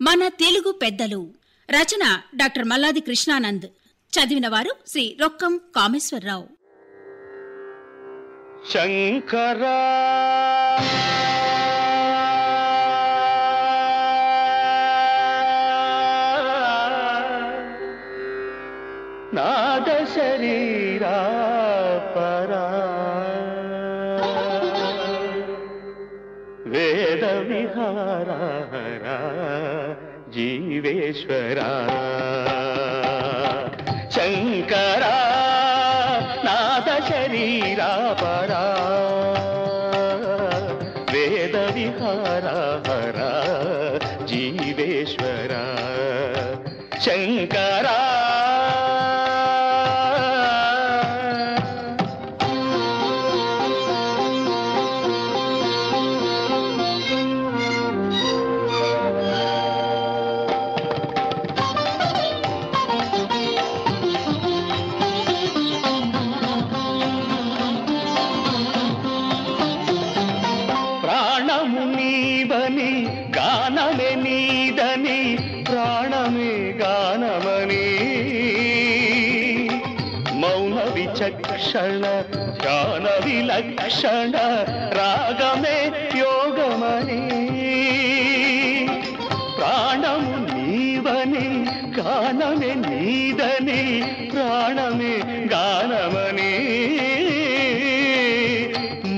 మన తెలుగు పెద్దలు. రచన డాక్టర్ మల్లాది కృష్ణానంద్. చదివిన వారు శ్రీ రొక్కం కామేశ్వరరావు. శంకరా నాద శరీరా పరా వేద విహారా జీవేశ్వరా శంకరా నాద శరీరా పరా వేద విహారా జీవేశ్వరా శంకరా గానమే నీదని ప్రాణమే గానమని మౌన విచక్షణ ధ్యాన విలక్షణ రాగమే యోగమని ప్రాణము నీవని గానమే నీదని ప్రాణమే గానమని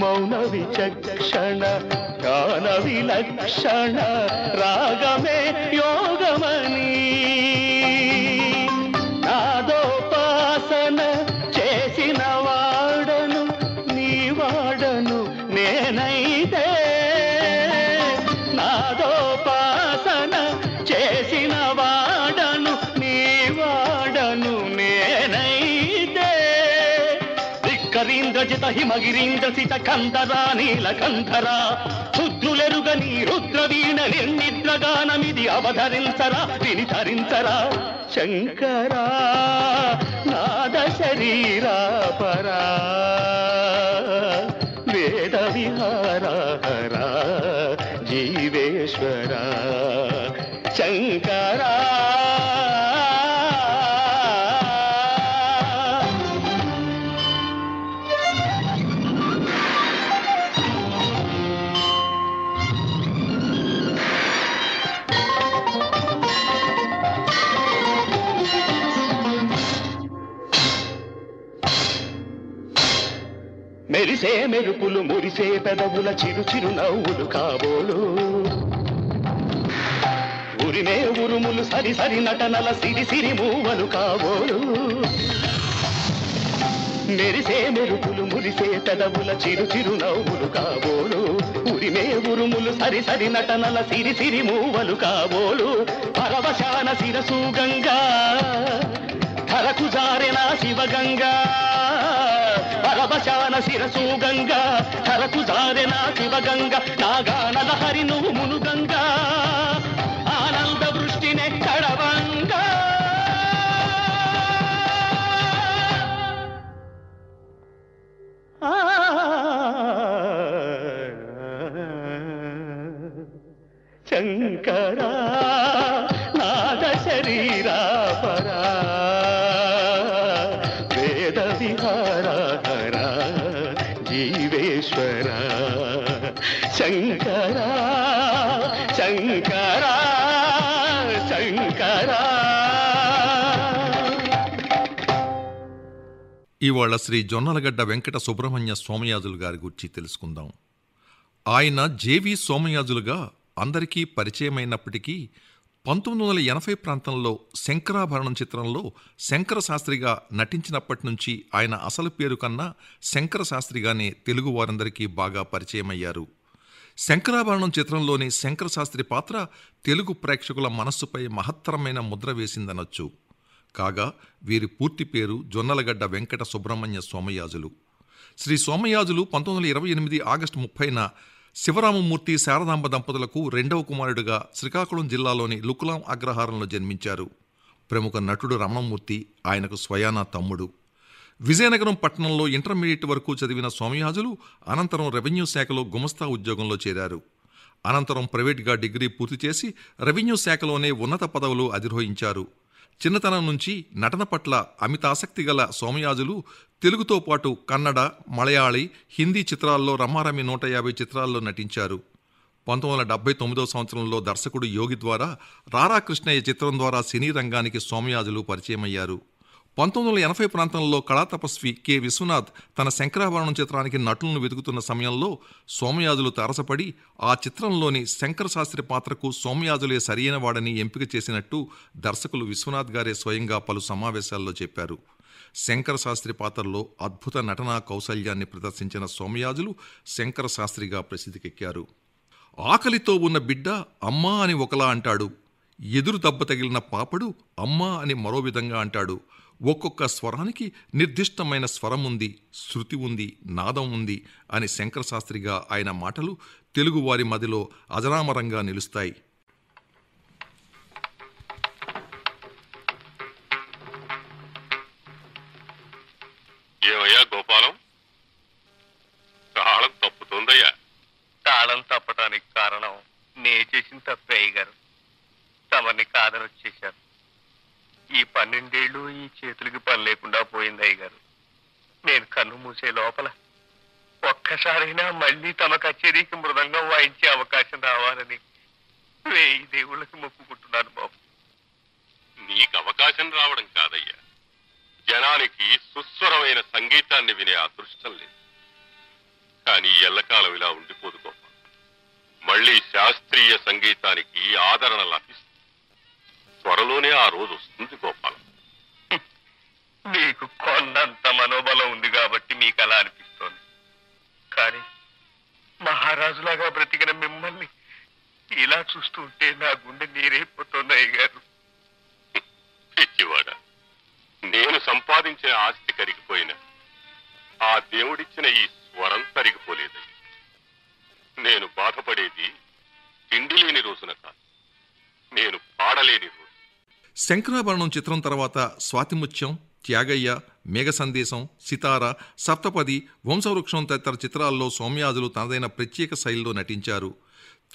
మౌన విచక్షణ ధ్యాన విలక్షణ రాగమే యోగమని నాదోపాసన చేసిన వాడను నీ వాడను నేనైతే నాదోపాసన చేసిన వాడను నీ వాడను నేనైతే ధిక్కరీంద్రజిత హిమగిరీంద్ర సిత కంధరా నీలకంధరా శుద్ధులెరుగని రుద్రవీణ నిర్నిద్రగానమిది అవధరించరా విని ధరించరా శంకరా నాద శరీరా పరా వేద విహారా జీవేశ్వరా శంకరా మెరిసే మెరుపులు మురిసే పెదవుల చిరు చిరు నవ్వులు కాబోలు ఉరిమే ఉరుములు సరి సరి నటనల సిరి సిరి మూవలు కాబోలు మెరిసే మెరుపులు మురిసే పెదవుల చిరు చిరు నవ్వులు కాబోలు ఉరిమే ఉరుములు సరి సరి నటనల సిరి సిరి మూవలు కాబోలు పరవశాన శిరసు గంగా ధరకు జారెనా శివగంగా పరవశాన శిరసు గంగా ధరకు జారెనా శివగంగా నాగానల హరి నువ్వు మునుగంగా ఆనంద వృష్టినే కడవంగా శంకరా నాద శరీరా పరా వేద విహారా జీవేశ్వరా శంకరా శంకరా శంకరా. ఇవాళ శ్రీ జొన్నలగడ్డ వెంకట సుబ్రహ్మణ్య సోమయాజులు గారి గురించి తెలుసుకుందాం. ఆయన జేవి సోమయాజులుగా అందరికీ పరిచయమైనప్పటికీ 1980 ప్రాంతంలో శంకరాభరణం చిత్రంలో శంకర శాస్త్రిగా నటించినప్పటి నుంచి ఆయన అసలు పేరు కన్నా శంకర శాస్త్రిగానే తెలుగు వారందరికీ బాగా పరిచయమయ్యారు. శంకరాభరణం చిత్రంలోని శంకర శాస్త్రి పాత్ర తెలుగు ప్రేక్షకుల మనస్సుపై మహత్తరమైన ముద్ర వేసిందనొచ్చు. కాగా వీరి పూర్తి పేరు జొన్నలగడ్డ వెంకట సుబ్రహ్మణ్య సోమయాజులు. శ్రీ సోమయాజులు 1928 ఆగస్టు 30న శివరామమూర్తి శారదాంబ దంపతులకు రెండవ కుమారుడిగా శ్రీకాకుళం జిల్లాలోని లుకులాం అగ్రహారంలో జన్మించారు. ప్రముఖ నటుడు రమణమూర్తి ఆయనకు స్వయానా తమ్ముడు. విజయనగరం పట్టణంలో ఇంటర్మీడియట్ వరకు చదివిన సోమయాజులు అనంతరం రెవెన్యూ శాఖలో గుమస్తా ఉద్యోగంలో చేరారు. అనంతరం ప్రైవేట్గా డిగ్రీ పూర్తి చేసి రెవెన్యూ శాఖలోనే ఉన్నత పదవులు అధిరోహించారు. చిన్నతనం నుంచి నటన పట్ల అమితాసక్తి గల సోమయాజులు తెలుగుతో పాటు కన్నడ, మలయాళీ, హిందీ చిత్రాల్లో రమారమి 150 చిత్రాల్లో నటించారు. 1979 సంవత్సరంలో దర్శకుడు యోగి ద్వారా రారా కృష్ణయ్య చిత్రం ద్వారా సినీ రంగానికి సోమయాజులు పరిచయమయ్యారు. 1980 ప్రాంతంలో కళాతపస్వి కె. విశ్వనాథ్ తన శంకరాభరణం చిత్రానికి నటులను వెతుకుతున్న సమయంలో సోమయాజులు తారసపడి ఆ చిత్రంలోని శంకర శాస్త్రి పాత్రకు సోమయాజులే సరియైన వాడని ఎంపిక చేసినట్టు దర్శకులు విశ్వనాథ్ గారే స్వయంగా పలు సమావేశాల్లో చెప్పారు. శంకర శాస్త్రి పాత్రలో అద్భుత నటనా కౌశల్యాన్ని ప్రదర్శించిన సోమయాజులు శంకర శాస్త్రిగా ప్రసిద్ధికెక్కారు. ఆకలితో ఉన్న బిడ్డ అమ్మా అని ఒకలా అంటాడు, ఎదురు దెబ్బ తగిలిన పాపడు అమ్మా అని మరో విధంగా అంటాడు. ఒక్కొక్క స్వరానికి నిర్దిష్టమైన స్వరం ఉంది, శృతి ఉంది, నాదం ఉంది అని శంకర శాస్త్రిగా ఆయన మాటలు తెలుగువారి మదిలో అజరామరంగా నిలుస్తాయి. ఏమయ్యా గోపాలం, తాళం తప్పుతుందయ్యా. తాళం తప్పటానికి కారణం నే చేసిన తప్పే అయ్యగారు. తమని కాదని వచ్చేశారు. ఈ 12 ఏళ్ళు ఈ చేతులకి పని లేకుండా పోయింది అయ్యగారు. నేను కన్ను మూసే లోపల ఒక్కసారైనా మళ్ళీ తమ కచేరీకి మృదంగం వాయించే అవకాశం రావాలని 1000 దేవుళ్ళకి మొక్కుకుంటున్నాను బాబు. నీకు అవకాశం రావడం కాదయ్యా, జనానికి సుస్వరమైన సంగీతాన్ని వినే అదృష్టం లేదు. కానీ ఎల్లకాలం ఇలా ఉండిపోదు గోపాలం. మళ్ళీ శాస్త్రీయ సంగీతానికి ఆదరణ లభిస్తుంది. త్వరలోనే ఆ రోజు వస్తుంది గోపాలం. మీకు కొండంత మనోబలం ఉంది కాబట్టి మీకు అలా అనిపిస్తోంది. కానీ మహారాజులాగా బ్రతికిన మిమ్మల్ని ఇలా చూస్తుంటే నా గుండె నీరైపోతుంది అయ్యగారు. పిచ్చివాడ, నేను సంపాదించిన ఆస్తి కరిగిపోయిన ఆ దేవుడిచ్చిన ఈ స్వరం తరిగిపోలేదయ్యా. నేను బాధపడేది తిండి లేని రోజున కాదు, నేను పాడలేని రోజు. శంకరాభరణం చిత్రం తర్వాత స్వాతిముత్యం, త్యాగయ్య, మేఘ సందేశం, సితార, సప్తపది, వంశవృక్షం తదితర చిత్రాల్లో సోమయాజులు తనదైన ప్రత్యేక శైలిలో నటించారు.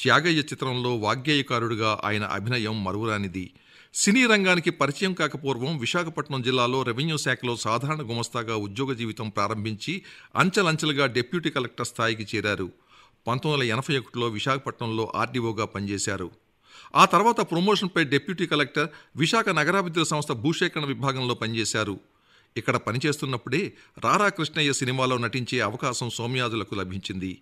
త్యాగయ్య చిత్రంలో వాగ్గేయకారుడిగా ఆయన అభినయం మరువురానిది. సినీ రంగానికి పరిచయం కాకపూర్వం విశాఖపట్నం జిల్లాలో రెవెన్యూ శాఖలో సాధారణ గుమస్తాగా ఉద్యోగ జీవితం ప్రారంభించి అంచెలంచెలుగా డిప్యూటీ కలెక్టర్ స్థాయికి చేరారు. 1981లో విశాఖపట్నంలో ఆర్డీఓగా పనిచేశారు. ఆ తర్వాత ప్రమోషన్పై డిప్యూటీ కలెక్టర్, విశాఖ నగరాభివృద్ధి సంస్థ భూసేకరణ విభాగంలో పనిచేశారు. ఇక్కడ పనిచేస్తున్నప్పుడే రారా కృష్ణయ్య సినిమాలో నటించే అవకాశం సోమయాజులకు లభించింది.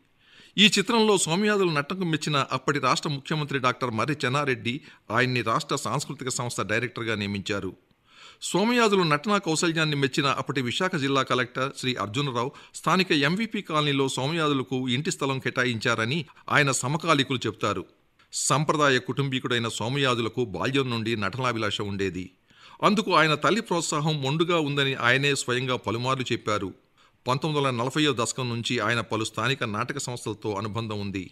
ఈ చిత్రంలో సోమయాజులు నటనకు మెచ్చిన అప్పటి రాష్ట్ర ముఖ్యమంత్రి డాక్టర్ మర్రి చెన్నారెడ్డి ఆయన్ని రాష్ట్ర సాంస్కృతిక సంస్థ డైరెక్టర్గా నియమించారు. సోమయాజులు నటనా కౌశల్యాన్ని మెచ్చిన అప్పటి విశాఖ జిల్లా కలెక్టర్ శ్రీ అర్జునరావు స్థానిక ఎంవీపీ కాలనీలో సోమయాజులకు ఇంటి స్థలం కేటాయించారని ఆయన సమకాలీకులు చెబుతారు. సంప్రదాయ కుటుంబీకుడైన సోమయాజులకు బాల్యం నుండి నటనాభిలాష ఉండేది. అందుకు ఆయన తల్లి ప్రోత్సాహం మొండుగా ఉందని ఆయనే స్వయంగా పలుమార్లు చెప్పారు. 1940వ దశకం నుంచి ఆయన పలు స్థానిక నాటక సంస్థలతో అనుబంధం ఉంది.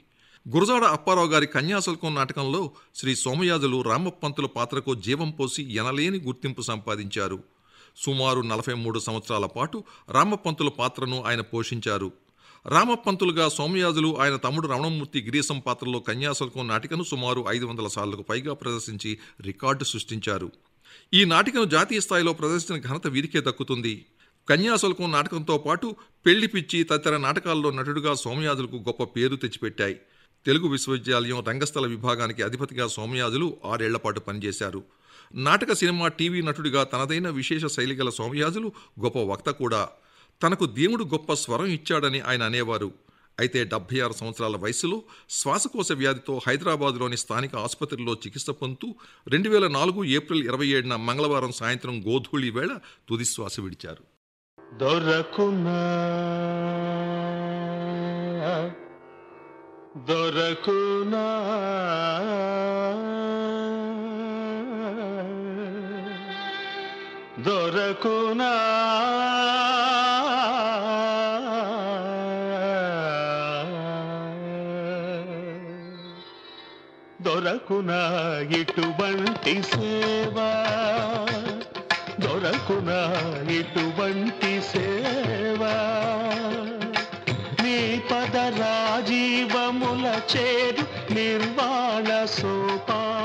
గురజాడ అప్పారావు గారి కన్యాశుల్కం నాటకంలో శ్రీ సోమయాజులు రామపంతుల పాత్రకు జీవం పోసి ఎనలేని గుర్తింపు సంపాదించారు. సుమారు 43 సంవత్సరాల పాటు రామపంతుల పాత్రను ఆయన పోషించారు. రామపంతులుగా సోమయాజులు ఆయన తమ్ముడు రమణమూర్తి గిరీశం పాత్రలో కన్యాశుల్కం నాటికను సుమారు 500 సార్లకు పైగా ప్రదర్శించి రికార్డు సృష్టించారు. ఈ నాటికను జాతీయ స్థాయిలో ప్రదర్శించిన ఘనత వీరికే దక్కుతుంది. కన్యాశుల్కం నాటకంతో పాటు పెళ్లి పిచ్చి తదితర నాటకాల్లో నటుడుగా సోమయాజులకు గొప్ప పేరు తెచ్చిపెట్టాయి. తెలుగు విశ్వవిద్యాలయం రంగస్థల విభాగానికి అధిపతిగా సోమయాజులు 6 ఏళ్ల పాటు పనిచేశారు. నాటక, సినిమా, టీవీ నటుడిగా తనదైన విశేష శైలి గల సోమయాజులు గొప్ప వక్త కూడా. తనకు దేవుడు గొప్ప స్వరం ఇచ్చాడని ఆయన అనేవారు. అయితే 76 సంవత్సరాల వయసులో శ్వాసకోశ వ్యాధితో హైదరాబాద్లోని స్థానిక ఆసుపత్రిలో చికిత్స పొందుతూ 2004 ఏప్రిల్ 27న మంగళవారం సాయంత్రం గోధూళి వేళ తుదిశ్వాస విడిచారు. దొరకునా దొరకునా దొరకునా దొరకునా ఇటువంటి సేవా, దొరకునా ఇటువంటి సేవా, నీ పద రాజీవముల చేరు నిర్వాణ సోపానమధిరోహణము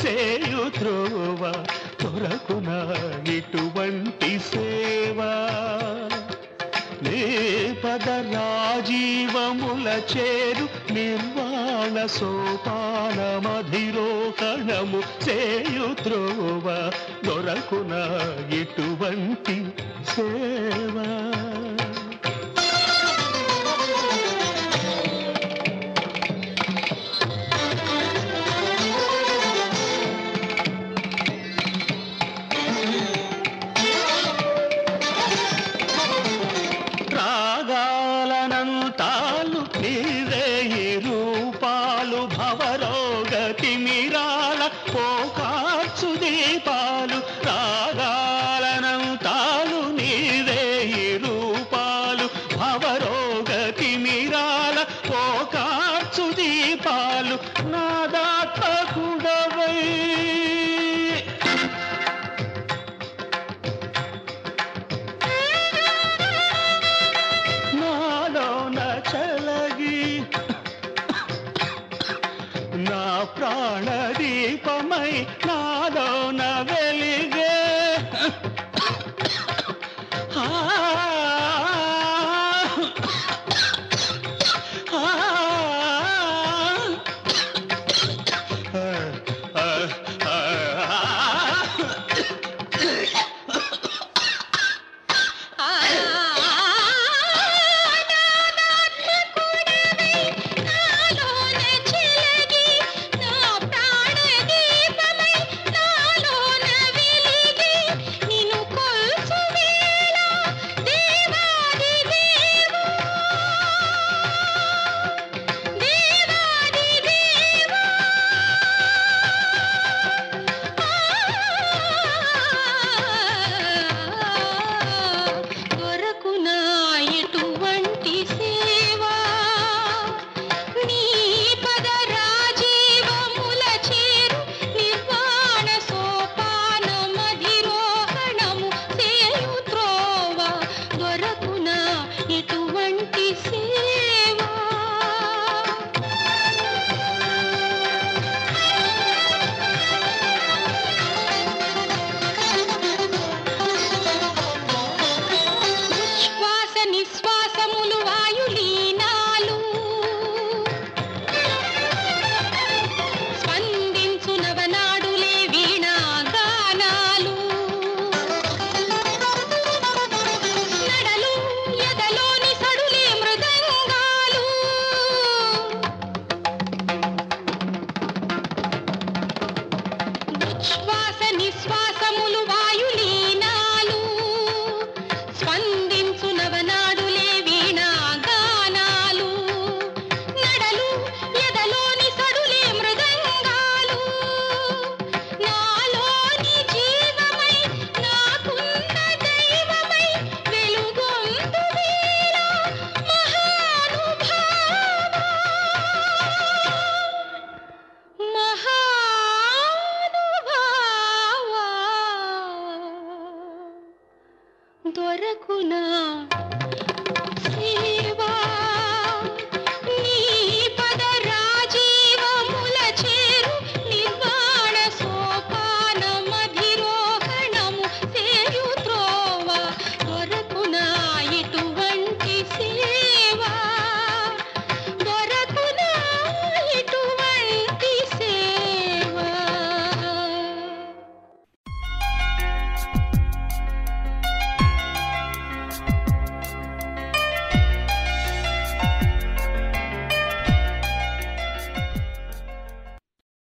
చేయు త్రోవ దొరకున ఇటువంటి సేవా నే పద రాజీవముల చేరు నిర్వాణ సోపానమధిరోహణము చేయు త్రోవ దొరకున ఇటువంటి సేవా పోకార్చు దీపాలు రాగాలనంతాలు నీరే రూపాలు భవరోగ తిమిరాల పోకార్చు దీపాలు నాదాత్మకుడవై నాలోన చలగి నా ప్రాణదీపమై నాలోన వెలిగే దొరకునా